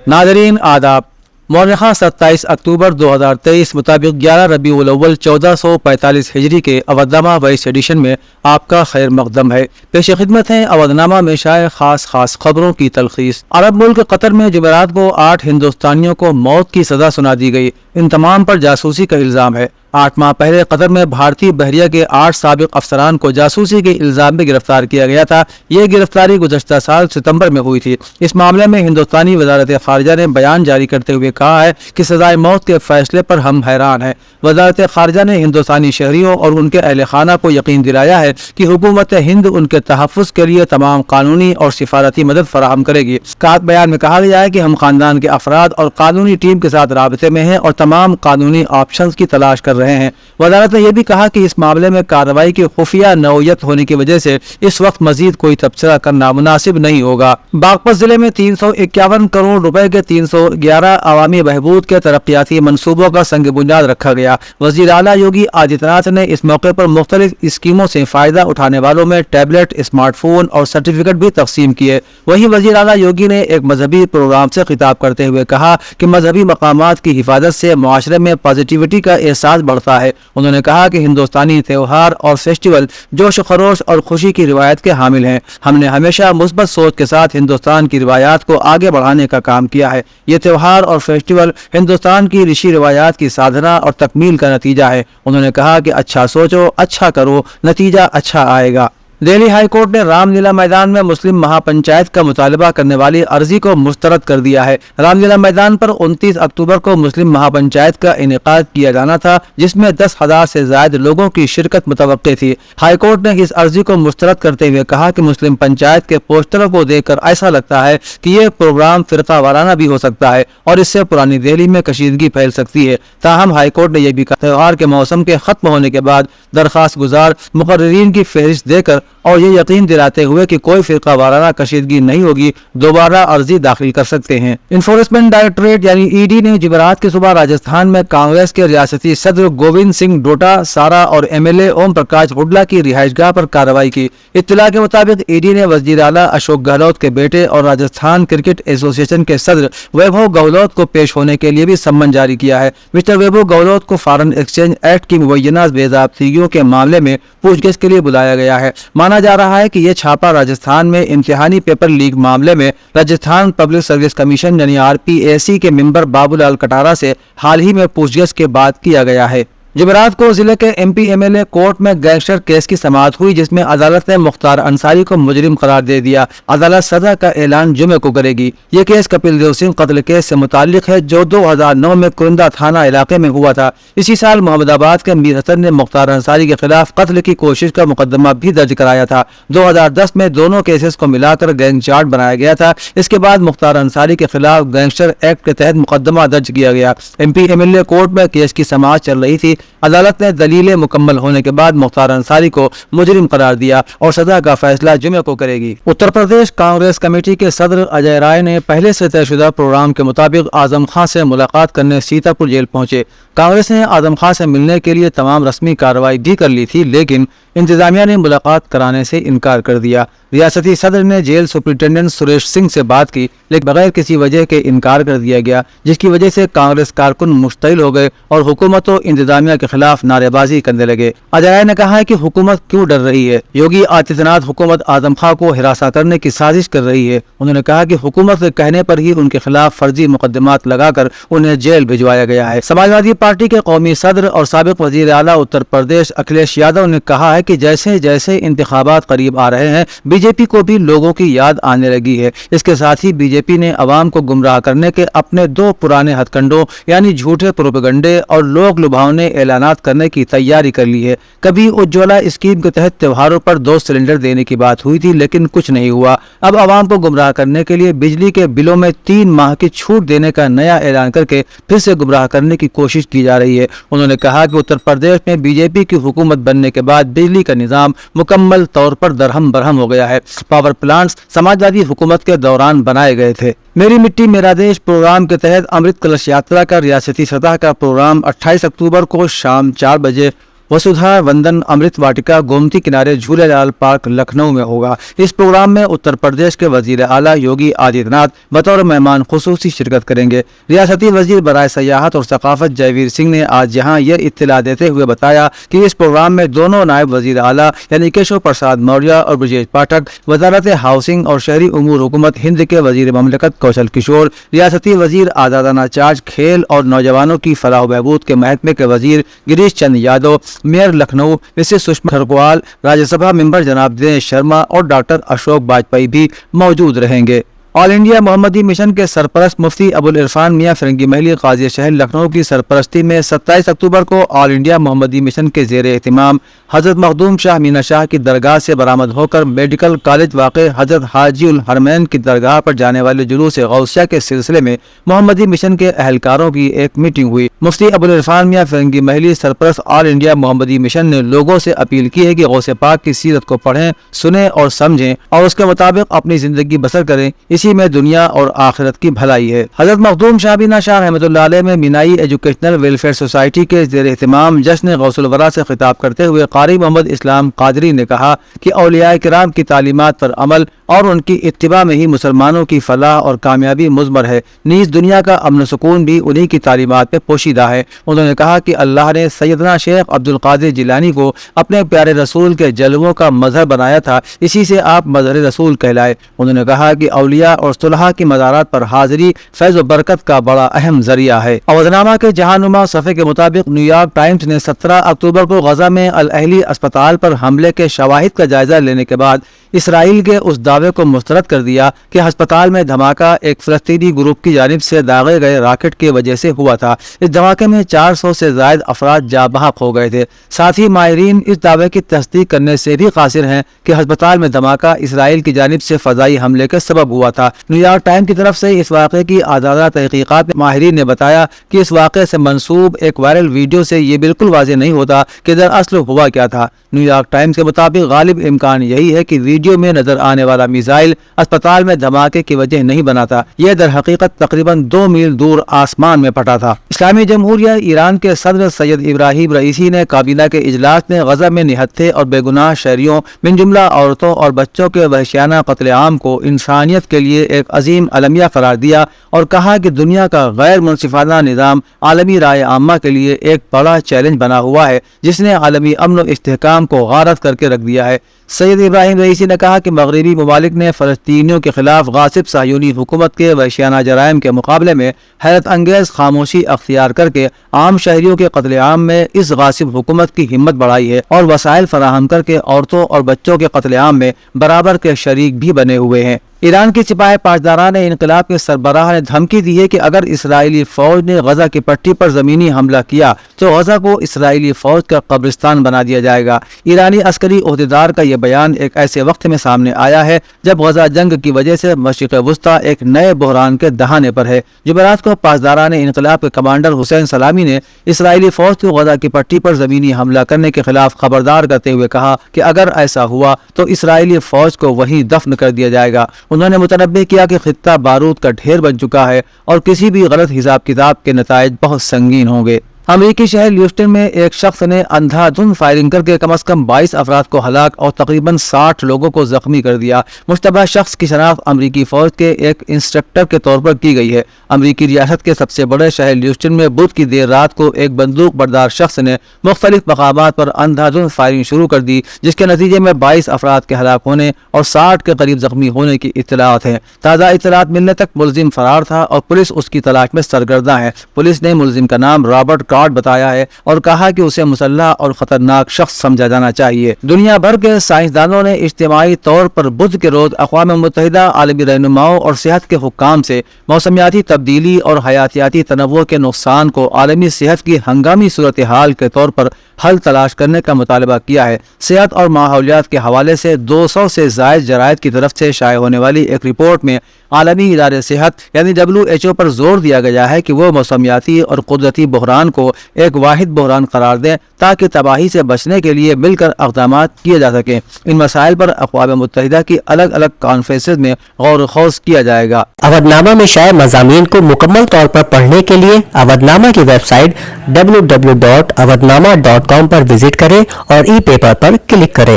नाज़रीन आदाब। मौरख़ा 27 अक्टूबर 2023 मुताबिक 11 रबीउल अव्वल 1445 हिजरी के अवधनामा वाइस एडिशन में आपका खैर मकदम है। पेश खिदमत है अवधनामा में शाये खास खबरों की तलखीस। अरब मुल्क कतर में जुमेरात को 8 हिंदुस्तानियों को मौत की सजा सुना दी गई। इन तमाम पर जासूसी का इल्ज़ाम है। 8 माह पहले कतर में भारतीय बहरिया के 8 साबिक अफसरान को जासूसी के इल्ज़ाम में गिरफ्तार किया गया था। ये गिरफ्तारी गुज़श्ता साल सितंबर में हुई थी। इस मामले में हिंदुस्तानी वज़ारत ख़ारिजा ने बयान जारी करते हुए कहा है कि सजाए मौत के फैसले पर हम हैरान हैं। वज़ारत ख़ारिजा ने हिंदुस्तानी शहरियों और उनके अहल खाना को यकीन दिलाया है कि हुकूमत हिंद उनके तहफ़्फ़ुज़ के लिए तमाम कानूनी और सिफारती मदद फराहम करेगी। बयान में कहा गया है कि हम खानदान के अफराद और कानूनी टीम के साथ राबते में हैं और तमाम कानूनी ऑप्शंस की तलाश कर रहे हैं। वज़ारत ने यह भी कहा कि इस मामले में कार्रवाई की खुफिया नौयत होने की वजह से इस वक्त मजीद कोई तबसरा करना मुनासिब नहीं होगा। बागपत जिले में 351 करोड़ रुपए के 311 अवामी बहबूद के तरक्याती मनसूबों का संग बुनियाद रखा गया। वज़ीर आला योगी आदित्यनाथ ने इस मौके पर मुख्तलिफ स्कीमों से फायदा उठाने वालों में टैबलेट, स्मार्टफोन और सर्टिफिकेट भी तकसीम किए। वहीं वज़ीर आला योगी ने एक मजहबी प्रोग्राम से खिताब करते हुए कहा कि मजहबी मकामात की हिफाजत से मुआशरे में पॉजिटिविटी का एहसास बढ़ता है। उन्होंने कहा कि हिंदुस्तानी त्योहार और फेस्टिवल जोश खरोश और खुशी की रिवायत के हामिल हैं। हमने हमेशा मुस्बत सोच के साथ हिंदुस्तान की रिवायात को आगे बढ़ाने का काम किया है। ये त्योहार और फेस्टिवल हिंदुस्तान की ऋषि रिवायात की साधना और तकमील का नतीजा है। उन्होंने कहा कि अच्छा सोचो, अच्छा करो, नतीजा अच्छा आएगा। दिल्ली हाई कोर्ट ने रामलीला मैदान में मुस्लिम महापंचायत का मुतालबा करने वाली अर्जी को मुस्तरद कर दिया है। रामलीला मैदान पर 29 अक्टूबर को मुस्लिम महापंचायत का इनेकाद किया जाना था, जिसमें 10,000 से ज्यादा लोगों की शिरकत मुतवक्के थी। हाई कोर्ट ने इस अर्जी को मुस्तरद करते हुए कहा कि मुस्लिम पंचायत के पोस्टरों को देखकर ऐसा लगता है कि यह प्रोग्राम फिरका वाराना भी हो सकता है और इससे पुरानी दिल्ली में कशीदगी फैल सकती है। ताहम हाई कोर्ट ने यह भी कहा त्योहार के मौसम के खत्म होने के बाद दरखास्त गुजार मुकर्रीरीन की फहरिस्त देकर और ये यकीन दिलाते हुए कि कोई फिरका वाराना कशीदगी नहीं होगी, दोबारा अर्जी दाखिल कर सकते हैं। इन्फोर्समेंट डायरेक्टरेट यानी ईडी ने जुमेरात की सुबह राजस्थान में कांग्रेस के रियासती सदर गोविंद सिंह डोटा, सारा और एमएलए ओम प्रकाश हुड्डा की रिहाइशगाह पर कार्रवाई की। इत्तला के मुताबिक ईडी ने वजीर आला अशोक गहलोत के बेटे और राजस्थान क्रिकेट एसोसिएशन के सदर वैभव गहलोत को पेश होने के लिए भी सम्मन जारी किया है। मिस्टर वैभव गहलोत को फॉरेन एक्सचेंज एक्ट की मुबैना बेज़ाब्तिगियों के मामले में पूछगिछ के लिए बुलाया गया है। माना जा रहा है कि यह छापा राजस्थान में इम्तिहानी पेपर लीक मामले में राजस्थान पब्लिक सर्विस कमीशन यानी आरपीएसी के मेंबर बाबूलाल कटारा से हाल ही में पूछगिछ के बाद किया गया है। जुमेरात को जिले के एमपी एमएलए कोर्ट में गैंगस्टर केस की समाअत हुई, जिसमें अदालत ने मुख्तार अंसारी को मुजरिम करार दे दिया। अदालत सजा का ऐलान जुमे को करेगी। ये केस कपिल देव सिंह कत्ल केस से मुताल्लिक है, जो 2009 में कुरिंदा थाना इलाके में हुआ था। इसी साल मोहम्मदाबाद के मीर हसन ने मुख्तार अंसारी के खिलाफ कत्ल की कोशिश का मुकदमा भी दर्ज कराया था। 2010 में दोनों केसेस को मिलाकर गैंग चार्ट बनाया गया था। इसके बाद मुख्तार अंसारी के खिलाफ गैंगस्टर एक्ट के तहत मुकदमा दर्ज किया गया। एमपी एमएलए कोर्ट में केस की समाअत चल रही थी। अदालत ने दलीलें मुकम्मल होने के बाद मुख्तार अंसारी को मुजरिम करार दिया और सजा का फैसला जुमे को करेगी। उत्तर प्रदेश कांग्रेस कमेटी के सदर अजय राय ने पहले से तयशुदा प्रोग्राम के मुताबिक आजम खां से मुलाकात करने सीतापुर जेल पहुंचे। कांग्रेस ने आजम खां से मिलने के लिए तमाम रस्मी कार्रवाई भी कर ली थी, लेकिन इंतजामिया ने मुलाकात कराने से इनकार कर दिया। रियासती सदर ने जेल सुपरिटेंडेंट सुरेश सिंह से बात की, लेकिन बगैर किसी वजह के इनकार कर दिया गया, जिसकी वजह से कांग्रेस कारकुन मुश्तइल हो गए और हुकूमत और इंतजामिया के खिलाफ नारेबाजी करने लगे। अजय राय ने कहा है कि हुकूमत क्यों डर रही है। योगी आदित्यनाथ हुकूमत आजम खां को हिरासा करने की साजिश कर रही है। उन्होंने कहा कि हुकूमत के कहने पर ही उनके खिलाफ फर्जी मुकदमात लगाकर उन्हें जेल भिजवाया गया है। समाजवादी पार्टी के कौमी सदर और साबिक वजीर आला उत्तर प्रदेश अखिलेश यादव ने कहा है कि जैसे जैसे इंतखाबात करीब आ रहे हैं, बीजेपी को भी लोगों की याद आने लगी है। इसके साथ ही बीजेपी ने अवाम को गुमराह करने के अपने 2 पुराने हथकंडों यानी झूठे प्रोपेगंडे और लोग लुभावने ऐलानात करने की तैयारी कर ली है। कभी उज्ज्वला स्कीम के तहत त्योहारों पर 2 सिलेंडर देने की बात हुई थी, लेकिन कुछ नहीं हुआ। अब अवाम को गुमराह करने के लिए बिजली के बिलों में 3 माह की छूट देने का नया ऐलान करके फिर से गुमराह करने की कोशिश की जा रही है। उन्होंने कहा कि उत्तर प्रदेश में बीजेपी की हुकूमत बनने के बाद बिजली का निजाम मुकम्मल तौर पर दरहम बरहम हो गया है। पावर प्लांट्स समाजवादी हुकूमत के दौरान बनाए गए थे। मेरी मिट्टी मेरा देश प्रोग्राम के तहत अमृत कलश यात्रा का रियासती सतह का प्रोग्राम 28 अक्टूबर को शाम 4 बजे वसुधा वंदन अमृत वाटिका गोमती किनारे झूलेलाल पार्क लखनऊ में होगा। इस प्रोग्राम में उत्तर प्रदेश के वजीर आला योगी आदित्यनाथ बतौर मेहमान खुसूसी शिरकत करेंगे। रियासती वजीर बराए सयाहत और सकाफत जयवीर सिंह ने आज यहाँ यह इत्तला देते हुए बताया कि इस प्रोग्राम में दोनों नायब वजीर आला यानी केशव प्रसाद मौर्य और ब्रजेश पाठक, वजारत हाउसिंग और शहरी उमूर हुकूमत हिंद के वजीर ममलकत कौशल किशोर, रियासती वजीर आज़ादाना चार्ज खेल और नौजवानों की फलाह बहबूद के महकमे के वजीर Girish Chand Yadav, mayor Lucknow Mrs Sushma Khargwal, Rajya Sabha member जनाब दिनेश शर्मा और डॉक्टर अशोक वाजपेयी भी मौजूद रहेंगे। ऑल इंडिया मोहम्मदी मिशन के सरपरस्त मुफ्ती अबुल इरफान मियां फिरंगी महली काजी शहर लखनऊ की सरपरस्ती में 27 अक्टूबर को ऑल इंडिया मोहम्मदी मिशन के ज़ेर एहतिमाम हजरत मखदूम शाह मीना शाह की दरगाह से बरामद होकर मेडिकल कॉलेज वाक़े हजरत हाजी उल हरमैन की दरगाह पर जाने वाले जुलूस गौसिया के सिलसिले में मोहम्मदी मिशन के अहलकारों की एक मीटिंग हुई। मुफ्ती अबुल इरफान मियां फिरंगी महली सरपरस्त ऑल इंडिया मोहम्मदी मिशन ने लोगों से अपील की है कि गौसे पाक की सीरत को पढ़ें, सुने और समझें और उसके मुताबिक अपनी जिंदगी बसर करें। इसी में दुनिया और आखिरत की भलाई है। हजरत मखदूम शाह मीना शाह रहमतुल्लाह अलैह में मीनाई एजुकेशनल वेलफेयर सोसाइटी के ज़ेर एहतिमाम जश्न गौसुल वरा से खिताब करते हुए कारी मोहम्मद इस्लाम कादरी ने कहा कि औलिया किराम की तालीमात पर अमल और उनकी इत्तिबा में ही मुसलमानों की फलाह और कामयाबी मुज़मर है। नीज़ दुनिया का अमन सुकून भी उन्हीं की तालीमात में पोशीदा है। उन्होंने कहा कि अल्लाह ने सैयदना शेख अब्दुल कादिर जिलानी को अपने प्यारे रसूल के जलवों का मजहर बनाया था, इसी से आप मजहर रसूल कहलाए। उन्होंने कहा कि औलिया और सुलहा की मज़ारात पर हाजिरी फैज़ व बरकत का बड़ा अहम जरिया है। अवधनामा के जहानुमा सफ़े के मुताबिक न्यूयॉर्क टाइम्स ने 17 अक्टूबर को गजा में अल अहली अस्पताल पर हमले के शवाहिद का जायजा लेने के बाद इसराइल के उस दावे को मुस्तरद कर दिया कि अस्पताल में धमाका एक फ़लस्तीनी ग्रुप की जानिब से दागे गए रॉकेट की वजह से हुआ था। इस धमाके में 400 से ज़ायद अफराद जाँ बहक हो गए थे। साथ ही माहिरीन इस दावे की तस्दीक करने से भी कासिर हैं कि अस्पताल में धमाका इसराइल की जानिब से फ़ज़ाई हमले का सबब हुआ था। न्यूयॉर्क टाइम्स की तरफ से इस वाक़े की आज़ादा तहक़ीक़ात में माहिरीन ने बताया कि इस वाक़े से मंसूब एक वायरल वीडियो से ये बिल्कुल वाज़ेह नहीं होता कि दरअसल हुआ क्या था। न्यूयॉर्क टाइम्स के मुताबिक गालिब इम्कान यही है कि वीडियो में नजर आने वाला मिसाइल अस्पताल में धमाके की वजह नहीं बना था। यह दर हकीकत तकरीबन 2 मील दूर आसमान में फटा था। इस्लामी जमहूरिया ईरान के सदर सैयद इब्राहिम रईसी ने काबीना के इजलास में गजा में निहत्थे और बेगुनाह शहरियों मिन जुमला औरतों और बच्चों के वहशियाना कत्लेआम को इंसानियत के लिए एक अजीम अलमिया करार दिया और कहा कि दुनिया का गैर मुनसिफाना निज़ाम आलमी राय आम्मा के लिए एक बड़ा चैलेंज बना हुआ है, जिसने आलमी अमन और इस्तेहकाम को गारत करके रख दिया है। सैयद इब्राहिम रईसी ने कहा कि मगरबी ममालिक ने फ़लस्तीनियों के खिलाफ गासिब साहयूनी हुकूमत के वहशियाना जराइम के मुकाबले में हैरत अंगेज़ खामोशी अख्तियार करके आम शहरियों के कत्लेआम में इस गासिब हुकूमत की हिम्मत बढ़ाई है और वसाइल फराहम करके औरतों और बच्चों के कत्लेआम में बराबर के शरीक भी बने हुए हैं। ईरान के सिपाही पासदारान इनकलाब के सरबराह ने धमकी दी है कि अगर इसराइली फौज ने गजा की पट्टी पर जमीनी हमला किया तो गजा को इसराइली फौज का कब्रिस्तान बना दिया जाएगा। ईरानी अस्करी ओहदेदार का यह बयान एक ऐसे वक्त में सामने आया है जब गजा जंग की वजह से मशरिक़ वुस्ता एक नए बहरान के दहाने पर है। जुमेरात को पासदारान इनकलाब के कमांडर हुसैन सलामी ने इसराइली फौज को गजा की पट्टी पर जमीनी हमला करने के खिलाफ खबरदार करते हुए कहा कि अगर ऐसा हुआ तो इसराइली फौज को वहीं दफन कर दिया जाएगा। उन्होंने मुतनब्बे किया कि खित्ता बारूद का ढेर बन चुका है और किसी भी गलत हिसाब किताब के नताइज बहुत संगीन होंगे। अमेरिकी शहर ह्यूस्टन में एक शख्स ने अंधाधुंध फायरिंग करके कम से कम 22 अफराद को हलाक और तकरीबन 60 लोगों को जख्मी कर दिया। मुश्तबा शख्स की शनाख्त अमेरिकी फौज के एक इंस्ट्रक्टर के तौर पर की गई है। अमेरिकी रियासत के सबसे बड़े शहर ह्यूस्टन में बुध की देर रात को एक बंदूक बरदार शख्स ने मुख्तलिफ मकामात पर अंधाधुंध फायरिंग शुरू कर दी, जिसके नतीजे में 22 अफराद के हलाक होने और 60 के करीब जख्मी होने की इत्तलात है। ताज़ा इत्तलात मिलने तक मुलजिम फरार था और पुलिस उसकी तलाश में सरगर्दा है। पुलिस ने मुलजिम का नाम रॉबर्ट कार्ड बताया है और कहा कि उसे मुसल्लह और खतरनाक शख्स समझा जाना चाहिए। दुनिया भर के साइंसदानों ने इज्तिमाई तौर पर बुध के रोज अक़वाम मुत्तहिदा आलमी रहनुमाओं और सेहत के हुक्काम से मौसमियाती तब्दीली और हयातियाती तनव्वुर के नुकसान को आलमी सेहत की हंगामी सूरत हाल के तौर पर हल तलाश करने का मुतालबा किया है। सेहत और माहौलियात के हवाले से 200 से ज़ायद जरायद की तरफ से शाये होने वाली एक रिपोर्ट में आलमी इदारे सेहत यानी WHO पर जोर दिया गया है कि वो मौसमियाती और कुदरती बहरान को एक वाहिद बहरान करार दें ताकि तबाही से बचने के लिए मिलकर इक़दामात किए जा सकें। इन मसाइल पर अक़वाम मुत्तहिदा की अलग अलग कॉन्फ्रेंसेस में गौर व खौज किया जाएगा। अवधनामा में शाये मज़ामीन को मुकम्मल तौर पर पढ़ने के लिए अवधनामा की वेबसाइट www.awadhnama.com www.ecpaper.com پر وزٹ کریں اور ای پیپر پر کلک کریں۔